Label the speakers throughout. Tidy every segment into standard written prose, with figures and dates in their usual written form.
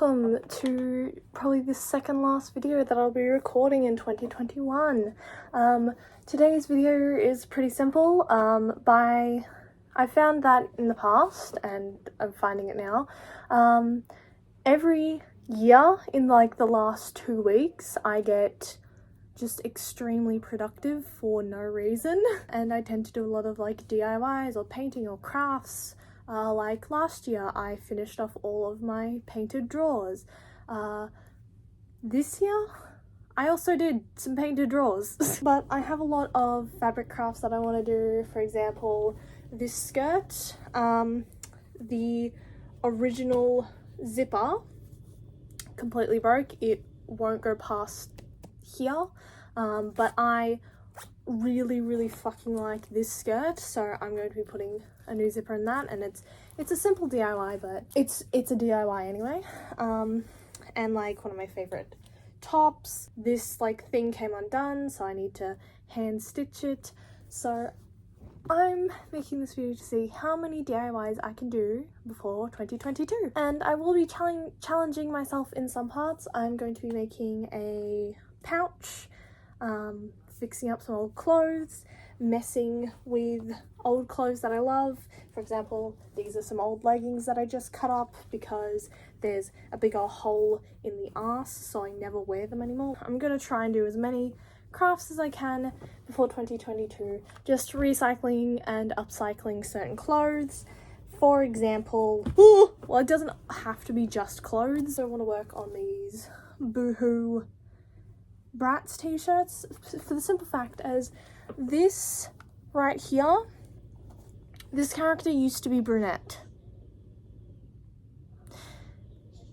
Speaker 1: welcome to probably the second last video that I'll be recording in 2021. Today's video is pretty simple. I found that in the past, and I'm finding it now, every year in like the last 2 weeks I get just extremely productive for no reason, and I tend to do a lot of like DIYs or painting or crafts. Like last year I finished off all of my painted drawers. This year I also did some painted drawers. But I have a lot of fabric crafts that I want to do. For example, this skirt, the original zipper completely broke. It won't go past here, but I really fucking like this skirt, so I'm going to be putting a new zipper in that, and it's a simple DIY, but it's a DIY anyway. And like one of my favorite tops, this like thing came undone, so I need to hand stitch it. So I'm making this video to see how many DIYs I can do before 2022, and I will be challenging myself in some parts. I'm going to be making a pouch, fixing up some old clothes, messing with old clothes that I love. For example, these are some old leggings that I just cut up because there's a big old hole in the arse, so I never wear them anymore. I'm gonna try and do as many crafts as I can before 2022, just recycling and upcycling certain clothes. For example, well, it doesn't have to be just clothes. I want to work on these Boohoo Bratz t-shirts for the simple fact as this right here, this character used to be brunette.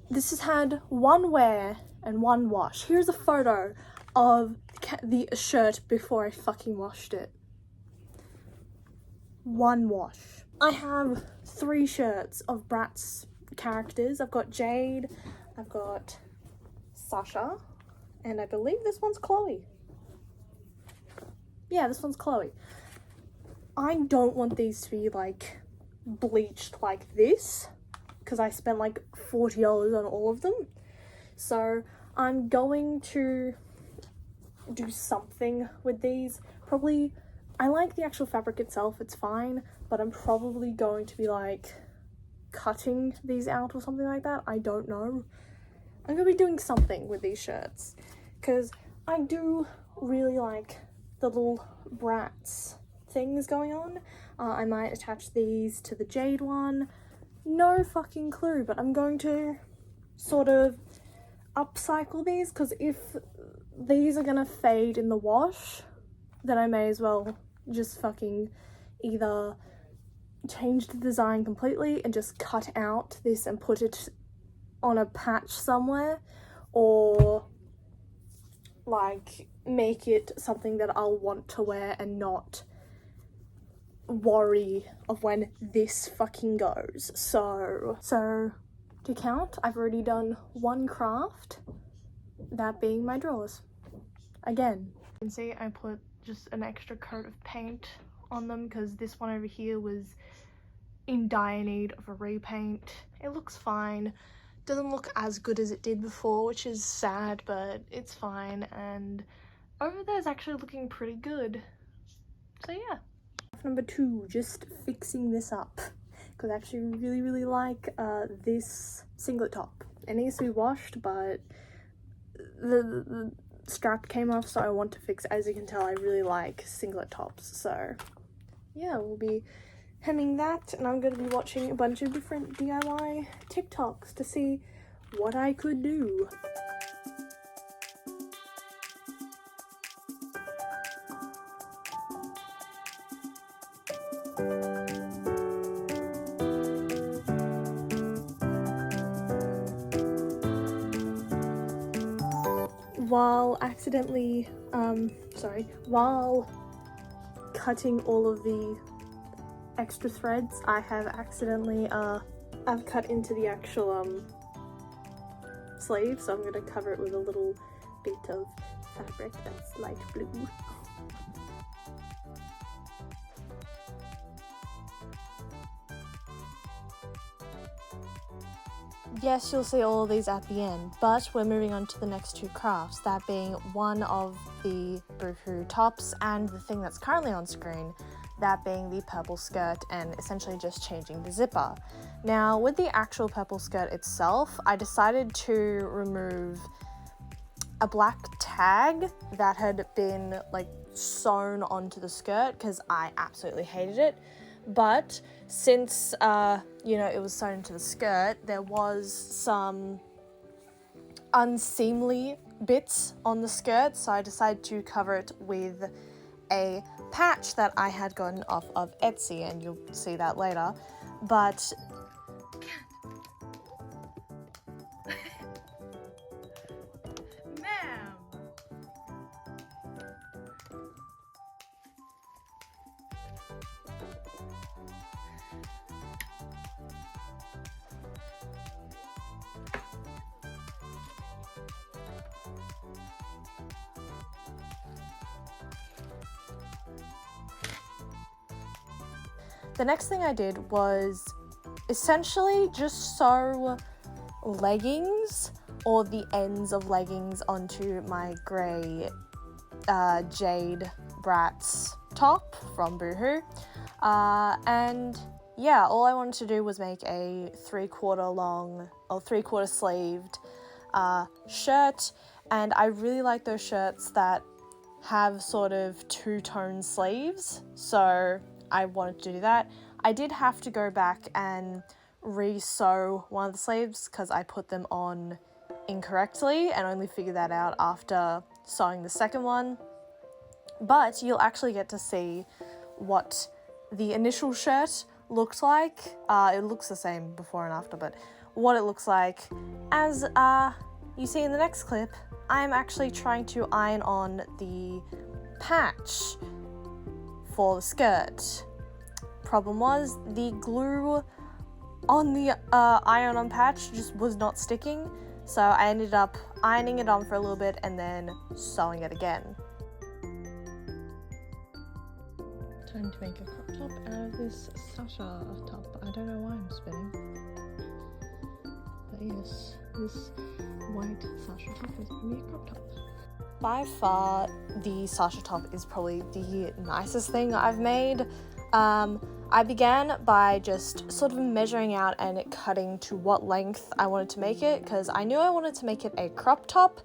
Speaker 1: This has had one wear and one wash. Here's a photo of the shirt before I fucking washed it. One wash. I have 3 shirts of Bratz characters. I've got Jade, I've got Sasha, and I believe this one's Chloe. Yeah, this one's Chloe. I don't want these to be like bleached like this because I spent like $40 on all of them. So I'm going to do something with these. Probably, I like the actual fabric itself, it's fine, but I'm probably going to be like cutting these out or something like that. I don't know. I'm gonna be doing something with these shirts because I do really like the little Bratz things going on. I might attach these to the Jade one. No fucking clue, but I'm going to sort of upcycle these because if these are gonna fade in the wash, then I may as well just fucking either change the design completely and just cut out this and put it on a patch somewhere, or like make it something that I'll want to wear and not worry of when this fucking goes. So to count, I've already done 1 craft, that being my drawers. Again, you can see I put just an extra coat of paint on them because this one over here was in dire need of a repaint. It looks fine. Doesn't look as good as it did before, which is sad, but it's fine. And over there is actually looking pretty good. So yeah. Number 2, just fixing this up because I actually really like this singlet top. It needs to be washed, but the strap came off, so I want to fix it. As you can tell, I really like singlet tops, so yeah, we'll be hemming that, and I'm going to be watching a bunch of different DIY TikToks to see what I could do. While cutting all of the extra threads, I have accidentally I've cut into the actual sleeve, so I'm going to cover it with a little bit of fabric that's light blue. Yes, you'll see all of these at the end, but we're moving on to the next two crafts, that being one of the Boohoo tops and the thing that's currently on screen, that being the purple skirt and essentially just changing the zipper. Now, with the actual purple skirt itself, I decided to remove a black tag that had been like sewn onto the skirt because I absolutely hated it. But since, it was sewn into the skirt, there was some unseemly bits on the skirt, so I decided to cover it with a patch that I had gotten off of Etsy, and you'll see that later. But the next thing I did was essentially just sew leggings or the ends of leggings onto my grey Jade Bratz top from Boohoo. And yeah, all I wanted to do was make a 3/4 sleeved shirt, and I really like those shirts that have sort of two-tone sleeves, so I wanted to do that. I did have to go back and re-sew one of the sleeves because I put them on incorrectly and only figured that out after sewing the second one. But you'll actually get to see what the initial shirt looked like. It looks the same before and after, but what it looks like as you see in the next clip, I'm actually trying to iron on the patch for the skirt. Problem was the glue on the iron-on patch just was not sticking, so I ended up ironing it on for a little bit and then sewing it again. Time to make a crop top out of this Sasha top. I don't know why I'm spinning, but yes, this white Sasha top is going to be a crop top. By far, the Sasha top is probably the nicest thing I've made. I began by just sort of measuring out and cutting to what length I wanted to make it, because I knew I wanted to make it a crop top.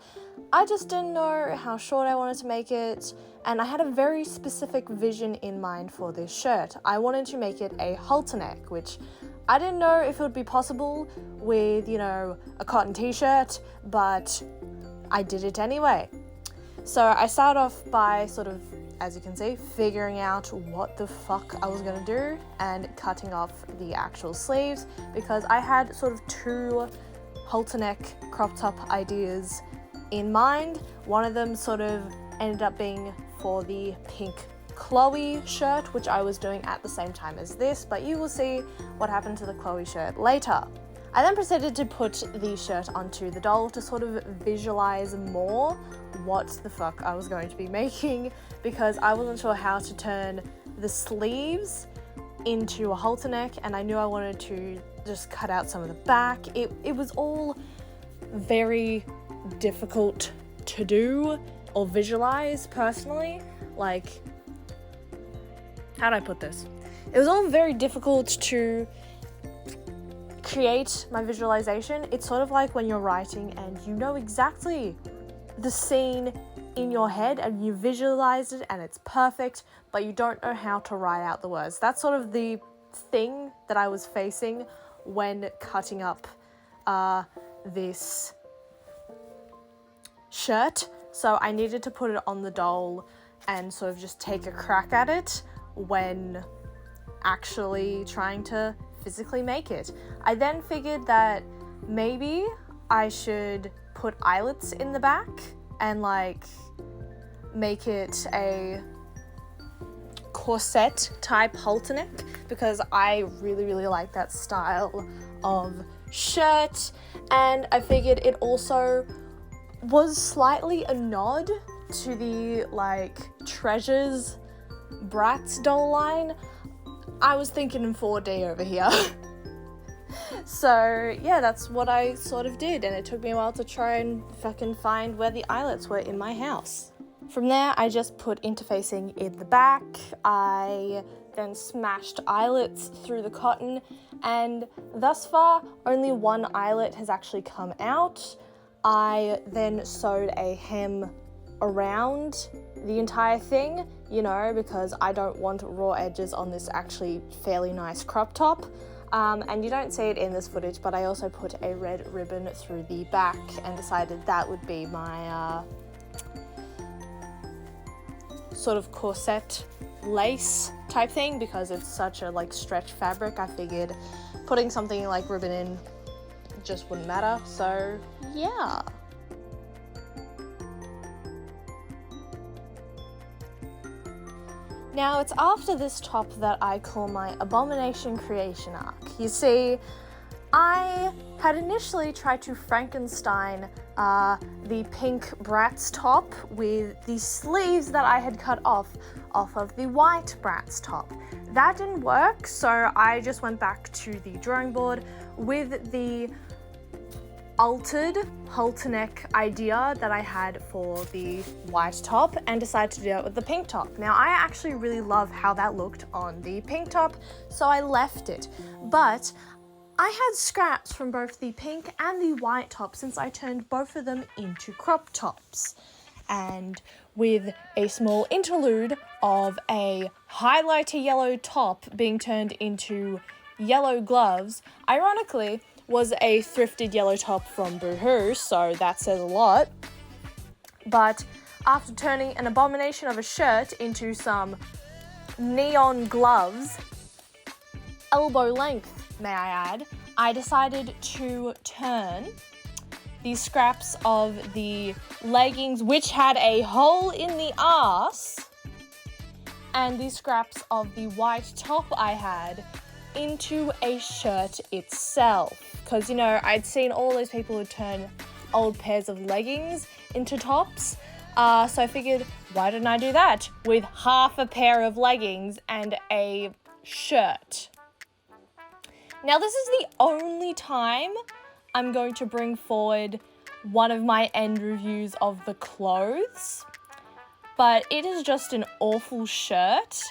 Speaker 1: I just didn't know how short I wanted to make it, and I had a very specific vision in mind for this shirt. I wanted to make it a halter neck, which I didn't know if it would be possible with, a cotton t-shirt, but I did it anyway. So I started off by sort of, as you can see, figuring out what the fuck I was gonna do and cutting off the actual sleeves, because I had sort of two halter neck crop top ideas in mind. One of them sort of ended up being for the pink Chloe shirt, which I was doing at the same time as this, but you will see what happened to the Chloe shirt later. I then proceeded to put the shirt onto the doll to sort of visualize more what the fuck I was going to be making, because I wasn't sure how to turn the sleeves into a halter neck, and I knew I wanted to just cut out some of the back. It was all very difficult to do or visualize personally. Like, how'd I put this? It was all very difficult to create my visualization. It's sort of like when you're writing and you know exactly the scene in your head and you visualize it and it's perfect, but you don't know how to write out the words. That's sort of the thing that I was facing when cutting up this shirt. So I needed to put it on the doll and sort of just take a crack at it when actually trying to physically make it. I then figured that maybe I should put eyelets in the back and make it a corset type halter neck, because I really like that style of shirt, and I figured it also was slightly a nod to the Treasures Bratz doll line. I was thinking in 4D over here. So yeah, that's what I sort of did, and it took me a while to try and fucking find where the eyelets were in my house. From there, I just put interfacing in the back. I then smashed eyelets through the cotton, and thus far, only one eyelet has actually come out. I then sewed a hem around the entire thing, you know, because I don't want raw edges on this actually fairly nice crop top. And you don't see it in this footage, but I also put a red ribbon through the back and decided that would be my sort of corset lace type thing, because it's such a like stretch fabric. I figured putting something like ribbon in just wouldn't matter, so yeah. Now, it's after this top that I call my abomination creation arc. You see, I had initially tried to Frankenstein the pink Bratz top with the sleeves that I had cut off of the white Bratz top. That didn't work, so I just went back to the drawing board with the altered halter neck idea that I had for the white top and decided to do it with the pink top. Now, I actually really love how that looked on the pink top, so I left it. But I had scraps from both the pink and the white top since I turned both of them into crop tops. And with a small interlude of a highlighter yellow top being turned into yellow gloves, ironically, was a thrifted yellow top from Boohoo, so that says a lot. But after turning an abomination of a shirt into some neon gloves, elbow length, may I add, I decided to turn the scraps of the leggings, which had a hole in the arse, and the scraps of the white top I had into a shirt itself. Because, you know, I'd seen all those people who turn old pairs of leggings into tops. So I figured, why didn't I do that with half a pair of leggings and a shirt? Now, this is the only time I'm going to bring forward one of my end reviews of the clothes. But it is just an awful shirt.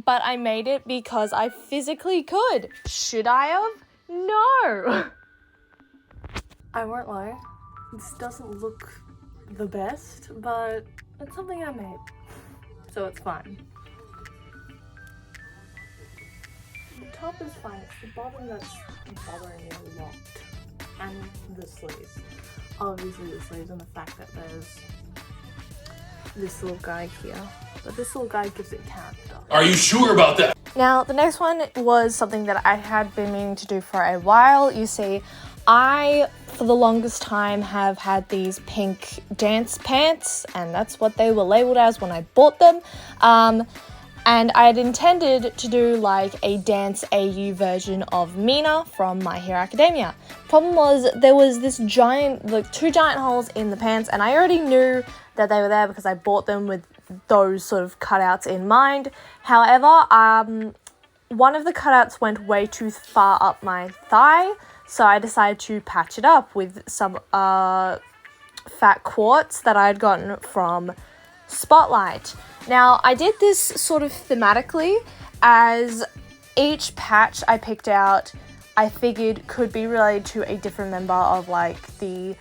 Speaker 1: But I made it because I physically could. Should I have? No! I won't lie, this doesn't look the best, but it's something I made, so it's fine. The top is fine, it's the bottom that's bothering me a lot, and the sleeves. Obviously the sleeves and the fact that there's this little guy here, but this little guy gives it character.
Speaker 2: Are you sure about that?
Speaker 1: Now, the next one was something that I had been meaning to do for a while. You see, I, for the longest time, have had these pink dance pants, and that's what they were labeled as when I bought them. And I had intended to do like a dance AU version of Mina from My Hero Academia. Problem was, there was this giant, like 2 giant holes in the pants, and I already knew that they were there because I bought them with those sort of cutouts in mind. However, one of the cutouts went way too far up my thigh, so I decided to patch it up with some fat quartz that I had gotten from Spotlight. Now, I did this sort of thematically, as each patch I picked out I figured could be related to a different member of like the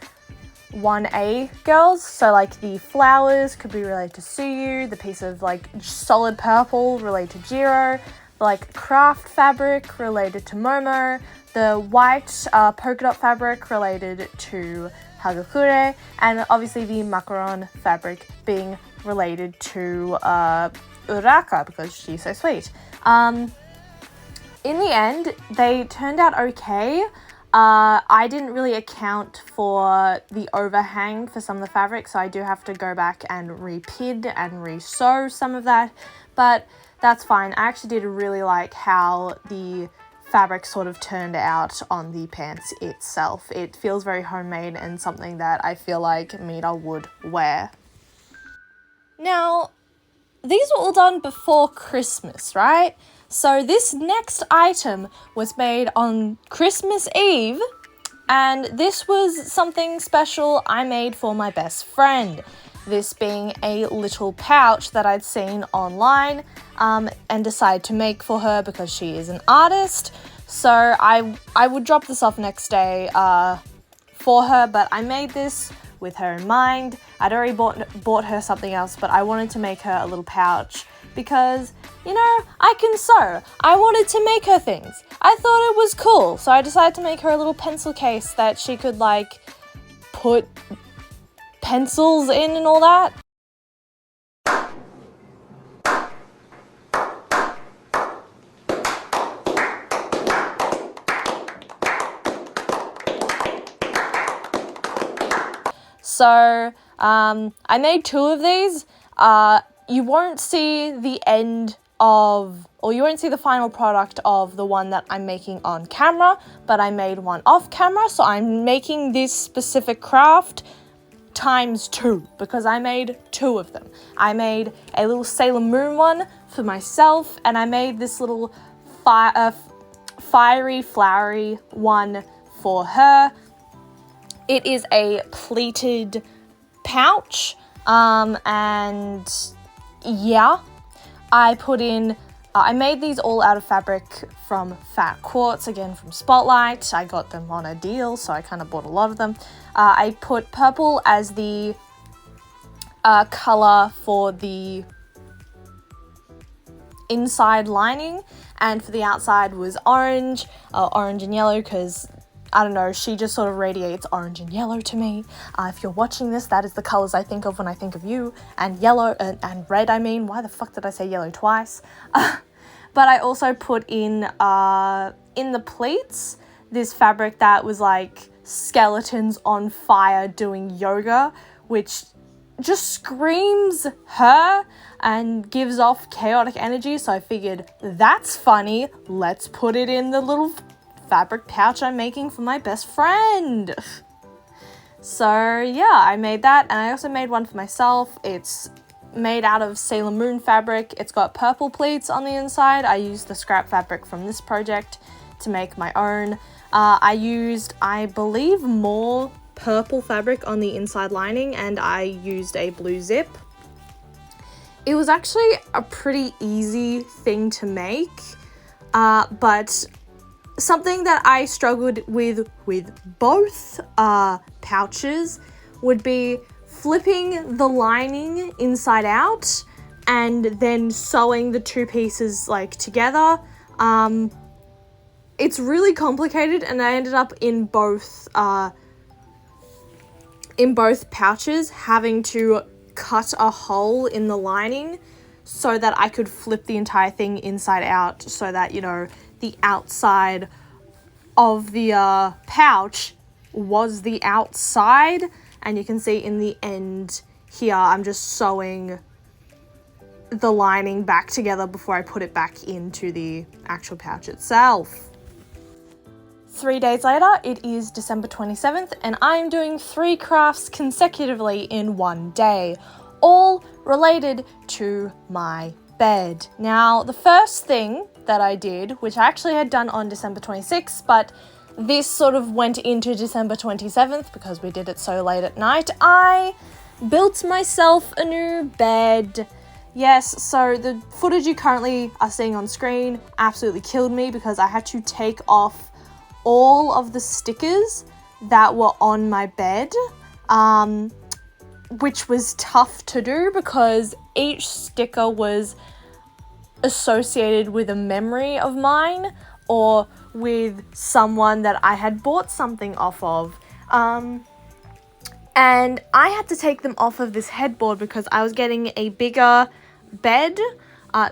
Speaker 1: 1A girls. So like the flowers could be related to Suyu, the piece of like solid purple related to Jiro, the like craft fabric related to Momo, the white polka dot fabric related to Hagakure, and obviously the macaron fabric being related to Uraka because she's so sweet. In the end, they turned out okay. I didn't really account for the overhang for some of the fabric, so I do have to go back and re-pid and re-sew some of that, but that's fine. I actually did really like how the fabric sort of turned out on the pants itself. It feels very homemade and something that I feel like Mina would wear. Now, these were all done before Christmas, right? So this next item was made on Christmas Eve, and this was something special I made for my best friend. This being a little pouch that I'd seen online and decided to make for her because she is an artist. So I would drop this off next day for her, but I made this with her in mind. I'd already bought her something else, but I wanted to make her a little pouch because, you know, I can sew. I wanted to make her things. I thought it was cool, so I decided to make her a little pencil case that she could, like, put pencils in and all that. So I made 2 of these. You won't see the end of, or you won't see the final product of the one that I'm making on camera, but I made one off camera, so I'm making this specific craft times 2 because I made 2 of them. I made a little Sailor Moon one for myself, and I made this little fiery, flowery one for her. It is a pleated pouch, and yeah, I put in, I made these all out of fabric from Fat Quartz, again from Spotlight. I got them on a deal, so I kind of bought a lot of them. I put purple as the color for the inside lining, and for the outside was orange and yellow, because I don't know, she just sort of radiates orange and yellow to me. If you're watching this, that is the colors I think of when I think of you. And yellow, and red, I mean. Why the fuck did I say yellow twice? But I also put in the pleats, this fabric that was like skeletons on fire doing yoga, which just screams her and gives off chaotic energy. So I figured, that's funny, let's put it in the little fabric pouch I'm making for my best friend. So yeah, I made that, and I also made one for myself. It's made out of Sailor Moon fabric. It's got purple pleats on the inside. I used the scrap fabric from this project to make my own. I used, I believe, more purple fabric on the inside lining, and I used a blue zip. It was actually a pretty easy thing to make, but something that I struggled with both pouches would be flipping the lining inside out and then sewing the 2 pieces like together. It's really complicated, and I ended up in both pouches having to cut a hole in the lining so that I could flip the entire thing inside out, so that, you know, the outside of the pouch was the outside. And you can see in the end here, I'm just sewing the lining back together before I put it back into the actual pouch itself. 3 days later, it is December 27th, and I am doing 3 crafts consecutively in one day, all related to my bed. Now, the first thing that I did, which I actually had done on December 26th, but this sort of went into December 27th because we did it so late at night, I built myself a new bed. Yes, so the footage you currently are seeing on screen absolutely killed me because I had to take off all of the stickers that were on my bed, which was tough to do because each sticker was associated with a memory of mine or with someone that I had bought something off of. And I had to take them off of this headboard because I was getting a bigger bed,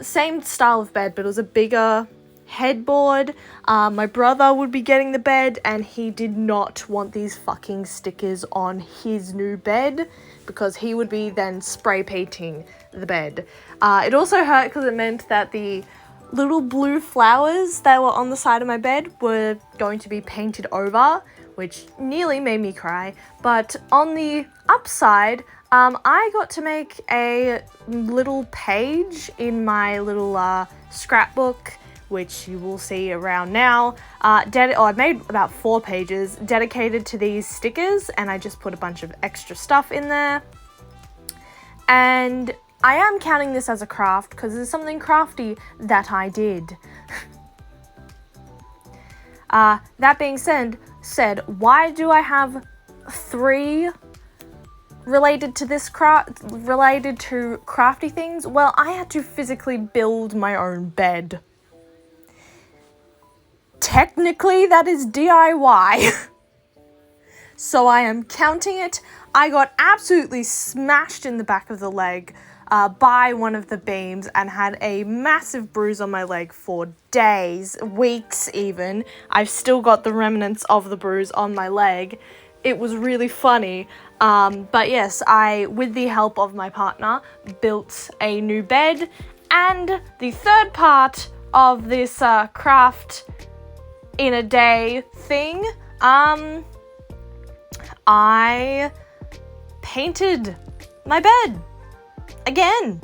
Speaker 1: same style of bed, but it was a bigger headboard. My brother would be getting the bed, and he did not want these fucking stickers on his new bed because he would be then spray painting the bed. It also hurt because it meant that the little blue flowers that were on the side of my bed were going to be painted over, which nearly made me cry. But on the upside, I got to make a little page in my little scrapbook which you will see around now. I made about 4 pages dedicated to these stickers, and I just put a bunch of extra stuff in there. And I am counting this as a craft because there's something crafty that I did. That being said, why do I have 3 related to this crafty things? Well, I had to physically build my own bed. Technically, that is DIY. So I am counting it. I got absolutely smashed in the back of the leg by one of the beams and had a massive bruise on my leg for days, weeks even. I've still got the remnants of the bruise on my leg. It was really funny. But yes, I, with the help of my partner, built a new bed. And the third part of this craft in a day thing, I painted my bed again.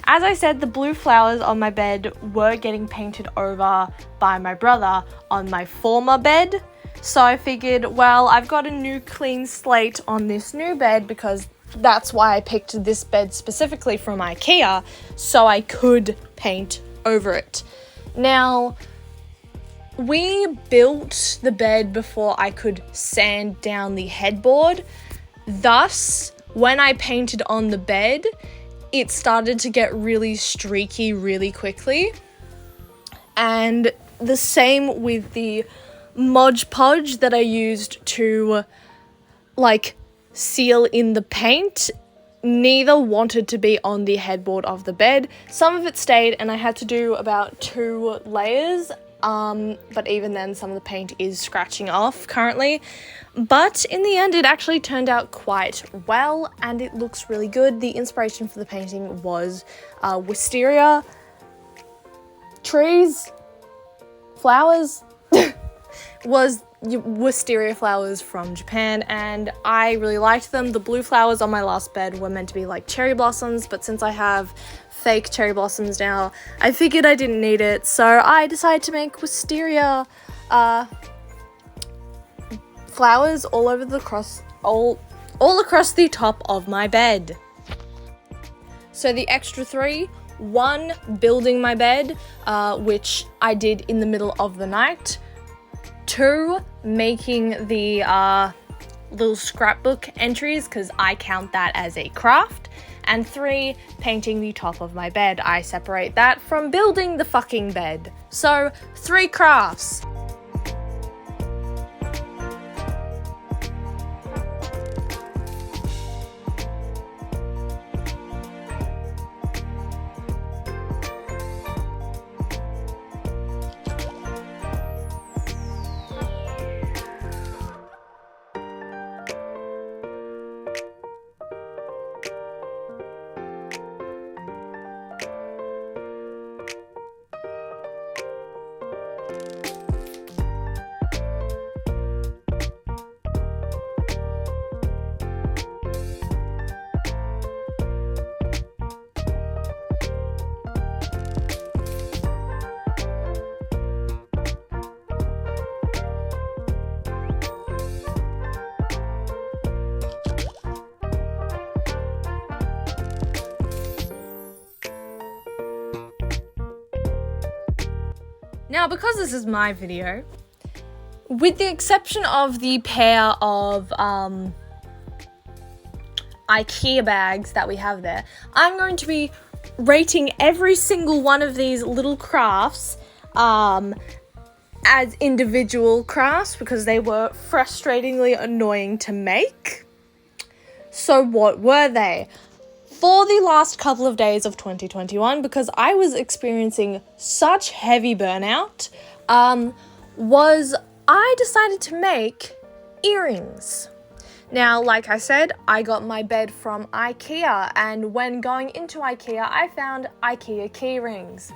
Speaker 1: As I said, the blue flowers on my bed were getting painted over by my brother on my former bed. So I figured, well, I've got a new clean slate on this new bed because that's why I picked this bed specifically from IKEA, so I could paint over it. Now, we built the bed before I could sand down the headboard. Thus, when I painted on the bed, it started to get really streaky really quickly. And the same with the Mod Podge that I used to, like, seal in the paint. Neither wanted to be on the headboard of the bed. Some of it stayed, and I had to do about 2 layers. But even then, some of the paint is scratching off currently. But in the end, it actually turned out quite well, and it looks really good. The inspiration for the painting was wisteria, trees, flowers, was wisteria flowers from Japan, and I really liked them. The blue flowers on my last bed were meant to be like cherry blossoms, but since I have fake cherry blossoms now, I figured I didn't need it, so I decided to make wisteria flowers all across the top of my bed. So the extra 3, 1 building my bed, which I did in the middle of the night. 2 making the little scrapbook entries because I count that as a craft. And 3 painting the top of my bed. I separate that from building the fucking bed. So 3 crafts. Now, because this is my video, with the exception of the pair of IKEA bags that we have there, I'm going to be rating every single one of these little crafts as individual crafts because they were frustratingly annoying to make. So what were they? For the last couple of days of 2021, because I was experiencing such heavy burnout, I decided to make earrings. Now, like I said, I got my bed from IKEA, and when going into IKEA, I found IKEA key rings.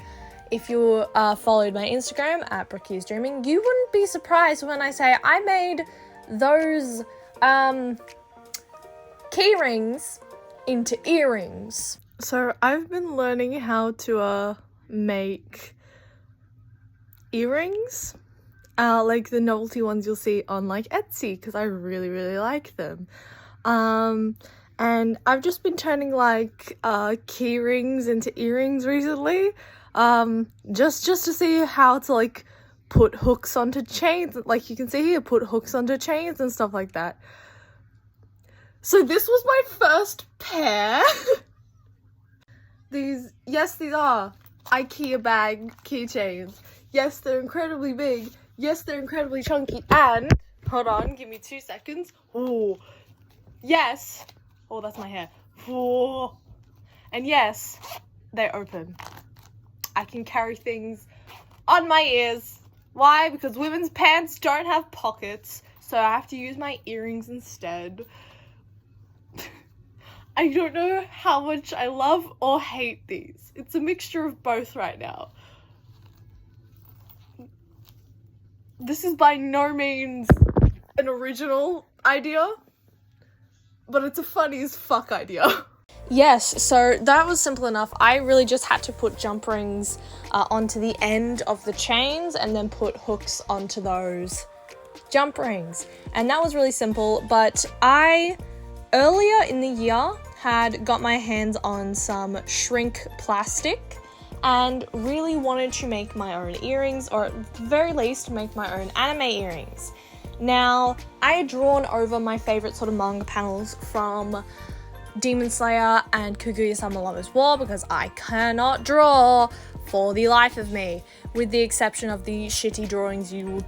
Speaker 1: If you followed my Instagram at Brookie's Dreaming, you wouldn't be surprised when I say I made those key rings into earrings. So I've been learning how to make earrings, like the novelty ones you'll see on like Etsy, because I really, really like them. And I've just been turning like key rings into earrings recently, just to see how to like put hooks onto chains. Like you can see here, put hooks onto chains and stuff like that. So this was my first pair. These are IKEA bag keychains. Yes, they're incredibly big. Yes, they're incredibly chunky. And, hold on, give me 2 seconds. Ooh. Yes. Oh, that's my hair. Ooh. And yes, they open. I can carry things on my ears. Why? Because women's pants don't have pockets, so I have to use my earrings instead. I don't know how much I love or hate these. It's a mixture of both right now. This is by no means an original idea, but it's a funny as fuck idea. Yes, so that was simple enough. I really just had to put jump rings onto the end of the chains and then put hooks onto those jump rings. And that was really simple, but earlier in the year, had got my hands on some shrink plastic and really wanted to make my own earrings, or at the very least make my own anime earrings. Now, I had drawn over my favorite sort of manga panels from Demon Slayer and Kaguya-sama Lover's War, because I cannot draw for the life of me, with the exception of the shitty drawings you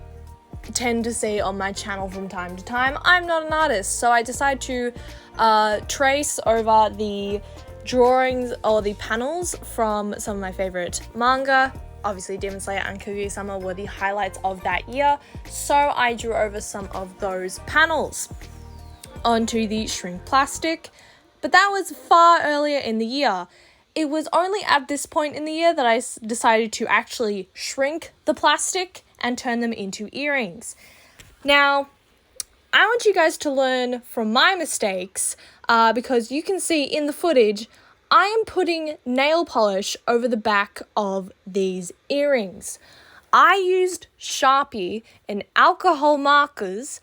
Speaker 1: tend to see on my channel from time to time. I'm not an artist, so I decided to trace over the drawings or the panels from some of my favorite manga. Obviously, Demon Slayer and Kaguya-sama were the highlights of that year, so I drew over some of those panels onto the shrink plastic, but that was far earlier in the year. It was only at this point in the year that I decided to actually shrink the plastic and turn them into earrings. Now, I want you guys to learn from my mistakes, because you can see in the footage, I am putting nail polish over the back of these earrings. I used Sharpie and alcohol markers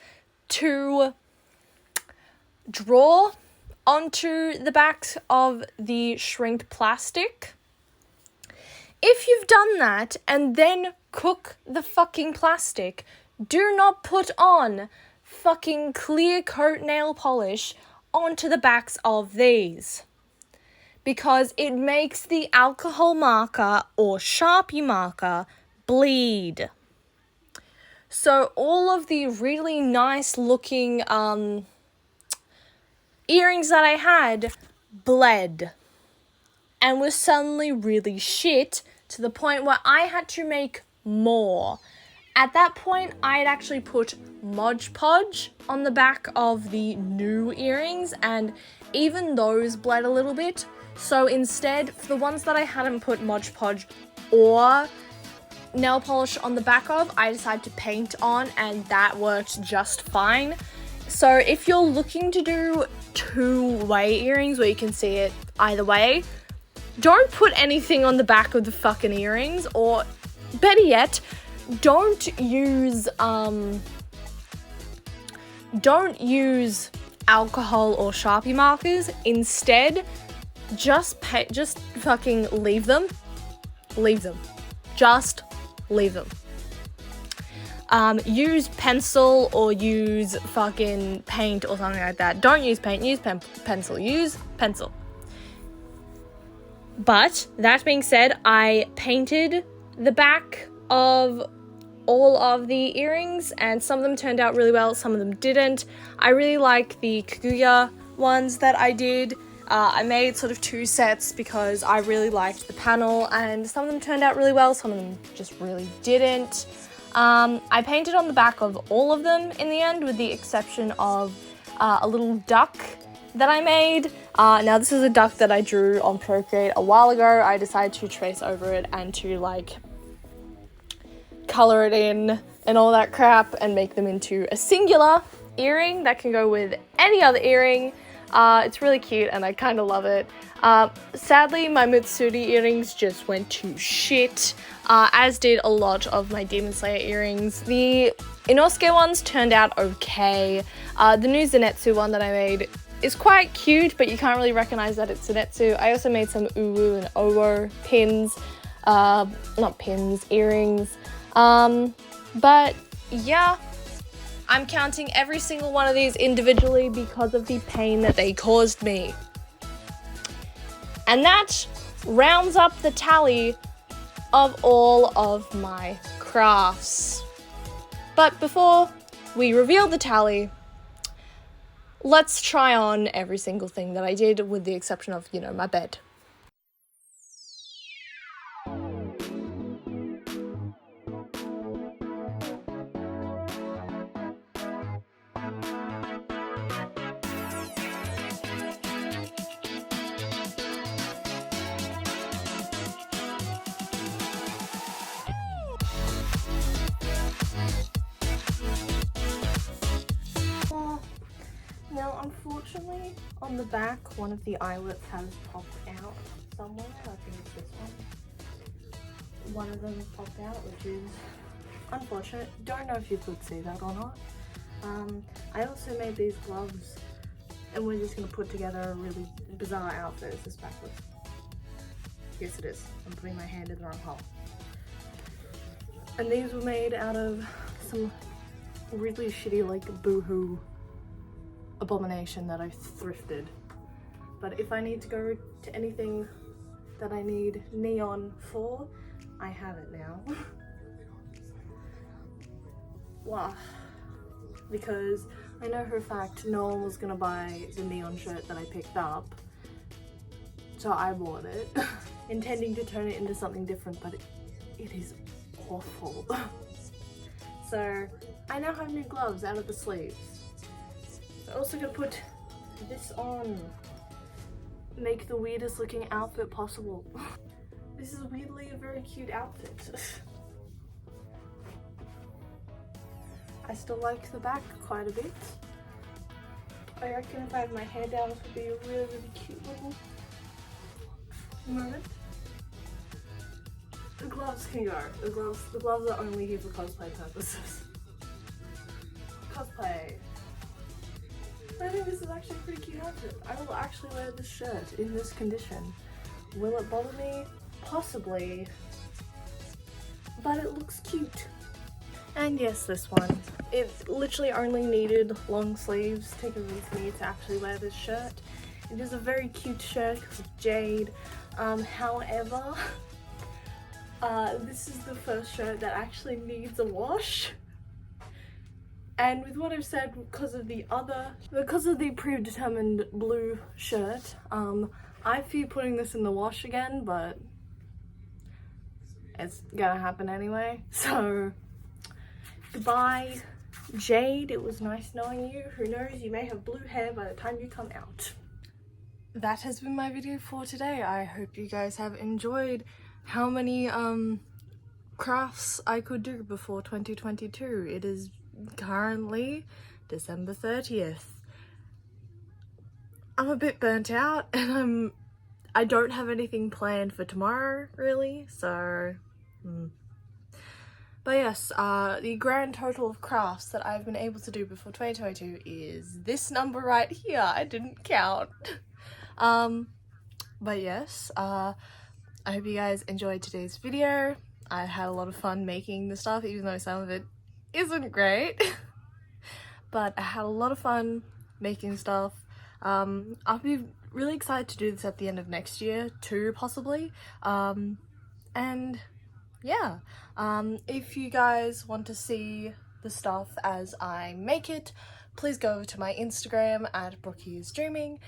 Speaker 1: to draw onto the backs of the shrinked plastic. If you've done that and then cook the fucking plastic, do not put on fucking clear coat nail polish onto the backs of these, because it makes the alcohol marker or Sharpie marker bleed. So all of the really nice looking earrings that I had bled and was suddenly really shit, to the point where I had to make more. At that point, I had actually put Mod Podge on the back of the new earrings, and even those bled a little bit. So instead, for the ones that I hadn't put Mod Podge or nail polish on the back of, I decided to paint on, and that worked just fine. So if you're looking to do two-way earrings where you can see it either way, don't put anything on the back of the fucking earrings, or better yet, don't use alcohol or Sharpie markers. Instead, just fucking leave them. Just leave them. Use pencil or use fucking paint or something like that. Don't use paint, use pencil. Use pencil. But that being said, I painted the back of all of the earrings, and some of them turned out really well, some of them didn't. I really like the Kaguya ones that I did. I made sort of 2 sets because I really liked the panel, and some of them turned out really well, some of them just really didn't. I painted on the back of all of them in the end, with the exception of a little duck that I made. Now this is a duck that I drew on Procreate a while ago. I decided to trace over it and to like color it in and all that crap and make them into a singular earring that can go with any other earring. It's really cute and I kind of love it. Sadly, my Mitsuri earrings just went to shit, as did a lot of my Demon Slayer earrings. The Inosuke ones turned out okay. The new Zenitsu one that I made is quite cute, but you can't really recognize that it's Zenitsu. I also made some Uwu and Owo pins, not pins, earrings. But yeah, I'm counting every single one of these individually because of the pain that they caused me. And that rounds up the tally of all of my crafts. But before we reveal the tally, let's try on every single thing that I did, with the exception of, my bed. Now, unfortunately, on the back, one of the eyelets has popped out somewhere. I think it's this one. One of them has popped out, which is unfortunate. Don't know if you could see that or not. I also made these gloves, and we're just going to put together a really bizarre outfit. Is this backwards? Yes, it is. I'm putting my hand in the wrong hole. And these were made out of some really shitty, like, boohoo abomination that I thrifted. But if I need to go to anything that I need neon for, I have it now. Wow. Because I know for a fact no one was gonna buy the neon shirt that I picked up, so I bought it, intending to turn it into something different, but it is awful. So I now have new gloves out of the sleeves. I'm also gonna put this on. Make the weirdest looking outfit possible. This is weirdly a very cute outfit. I still like the back quite a bit. I reckon if I have my hair down, this would be a really, really cute little moment. The gloves can go. The gloves are only here for cosplay purposes. Cosplay. I think this is actually a pretty cute outfit. I will actually wear this shirt in this condition. Will it bother me? Possibly. But it looks cute. And yes, this one. It literally only needed long sleeves to convince me to actually wear this shirt. It is a very cute shirt with jade. However, this is the first shirt that actually needs a wash. And with what I've said, because of the predetermined blue shirt, I fear putting this in the wash again, but it's gonna happen anyway. So, goodbye, Jade. It was nice knowing you. Who knows, you may have blue hair by the time you come out. That has been my video for today. I hope you guys have enjoyed how many crafts I could do before 2022. It is currently December 30th. I'm a bit burnt out and I don't have anything planned for tomorrow really, so but yes, the grand total of crafts that I've been able to do before 2022 is this number right here. I didn't count. But yes, I hope you guys enjoyed today's video. I had a lot of fun making the stuff, even though some of it isn't great. But I had a lot of fun making stuff. I'll be really excited to do this at the end of next year too, possibly. And yeah, if you guys want to see the stuff as I make it, please go over to my Instagram at BrookieIsDreaming,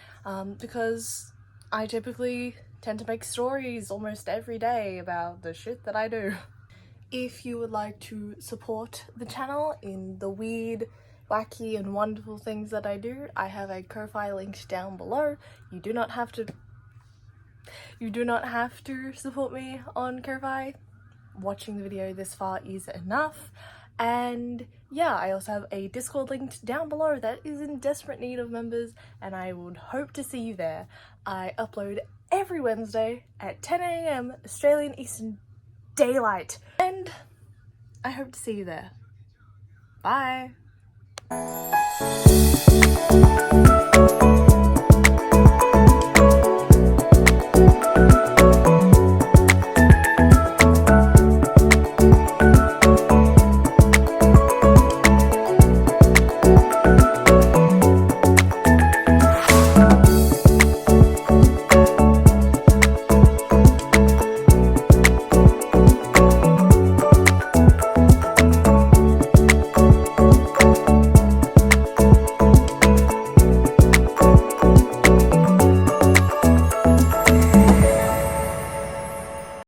Speaker 1: because I typically tend to make stories almost every day about the shit that I do. If you would like to support the channel in the weird, wacky and wonderful things that I do, I have a Ko-Fi linked down below. You do not have to support me on Ko-Fi. Watching the video this far is enough. And yeah, I also have a Discord linked down below that is in desperate need of members, and I would hope to see you there. I upload every Wednesday at 10 AM Australian Eastern Daylight, and I hope to see you there. Bye!